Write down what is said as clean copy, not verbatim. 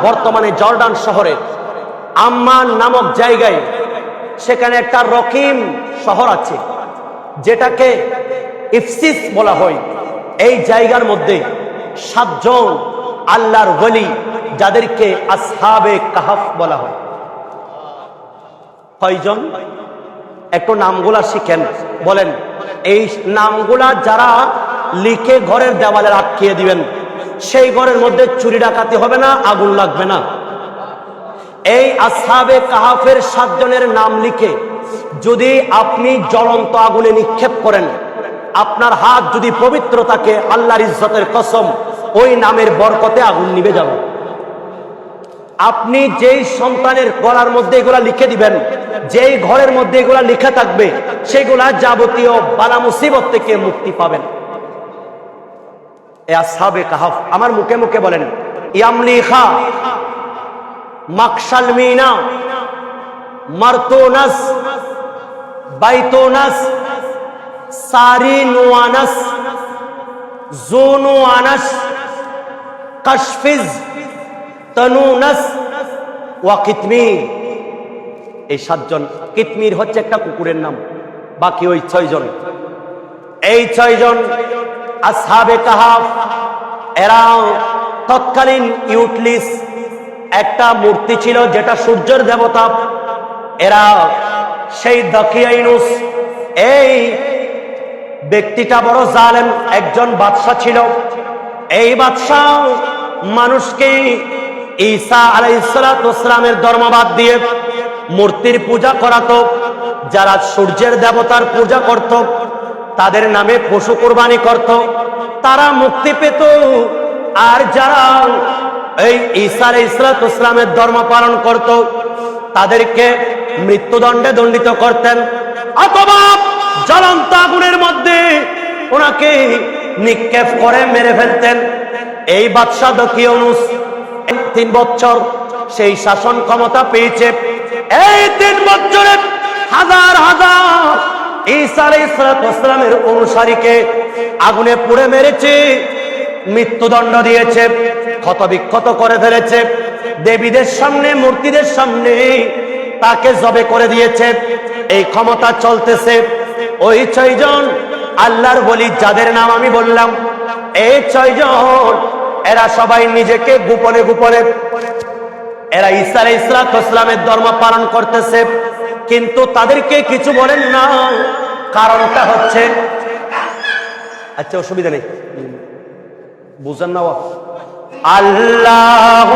বর্তমানে জর্ডান শহরে আম্মান নামক জায়গায়, সেখানে একটা রকিম শহর আছে যেটাকে ইফসিস বলা হয়। এই জায়গার মধ্যে 7 জন আল্লাহর ওলি, যাদেরকে আসহাবে কাহাফ বলা হয়। কয়জন? একটু নামগুলা শিখেন, বলেন। এই নামগুলা যারা লিখে ঘরের দেওয়ালে আটকিয়ে দিবেন, সেই ঘরের মধ্যে চুরি ডাকাতি হবে না, আগুন লাগবে না। এই আসহাবে কাহাফের 7 জনের নাম লিখে যদি আপনি জ্বলন্ত আগুনে নিক্ষেপ করেন, আপনার হাত যদি পবিত্র থাকে, আল্লাহর ইজ্জতের কসম, ওই নামের বরকতে আগুন নিভে যাবে। আপনি যেই সন্তানের গলার মধ্যে এগুলা লিখে দিবেন, যেই ঘরের মধ্যে এগুলা লিখা থাকবে, সেগুলা যাবতীয় বালা মুসিবত থেকে মুক্তি পাবেন। এ আসহাবে কাহাফ, আমার মুখে মুখে বলেন, ইয়ামলিখা মাকশাল মিনা মারতুনাস বাইতুনাস সারিনুয়ানাস জুনুয়ানাস কাশফিজ তানুনাস ওয়া কিতমির। এই 7 জন। কিতমির হচ্ছে একটা কুকুরের নাম, বাকি ওই 6 জন। এই 6 জন আসহাবে কাহাফ, এরা তৎকালীন ইউটলিস একটা মূর্তি ছিল যেটা সূর্যের দেবতা। এরা সেই দাকিয়াইনুস, এই ব্যক্তিটা বড় জালেম একজন বাদশা ছিল। এই বাদশা মানুষকে ঈসা আলাইহিস সালাতু ওয়াস সালামের ধর্মবাদ দিয়ে মূর্তির পূজা করাতো। যারা সূর্যের দেবতার পূজা করত, তাদের নামে পশু কুরবানি করত, তারা মুক্তি পেত। আর যারা এই ঈসা আলাইহিস সালাতু ওয়াস সালামের ধর্ম পালন করত, তাদেরকে মৃত্যুদণ্ডে দণ্ডিত করতেন, অথবা জ্বলন্ত আগুনের মধ্যে ওনাকে নিক্ষেপ করে মেরে ফেলতেন। এই বাদশা দাকিয়ানুস 3 বছর সেই শাসন ক্ষমতা পেয়েছে। এই 3 বছরে হাজার হাজার ঈসা আলাইহিস সালামের অনুসারীকে আগুনে পুড়ে মেরেছে, মৃত্যুদণ্ড দিয়েছে, ক্ষতবিক্ষত করে ফেলেছে। দেবীদের সামনে, মূর্তিদের সামনে তাকে জবে করে দিয়েছে। এই ক্ষমতা চলতেছে। ওই 6 জন আল্লাহর ওলি, যাদের নাম আমি বললাম, এই 6 জন, এরা সবাই নিজেকে গোপনে গোপনে এরা ঈসা আলাইহিস সালামের ধর্ম পালন করতেছে, কিন্তু তাদেরকে কিছু বলেন না। কারণটা হচ্ছে, আচ্ছা অসুবিধা নেই, বুঝেন না আল্লাহ।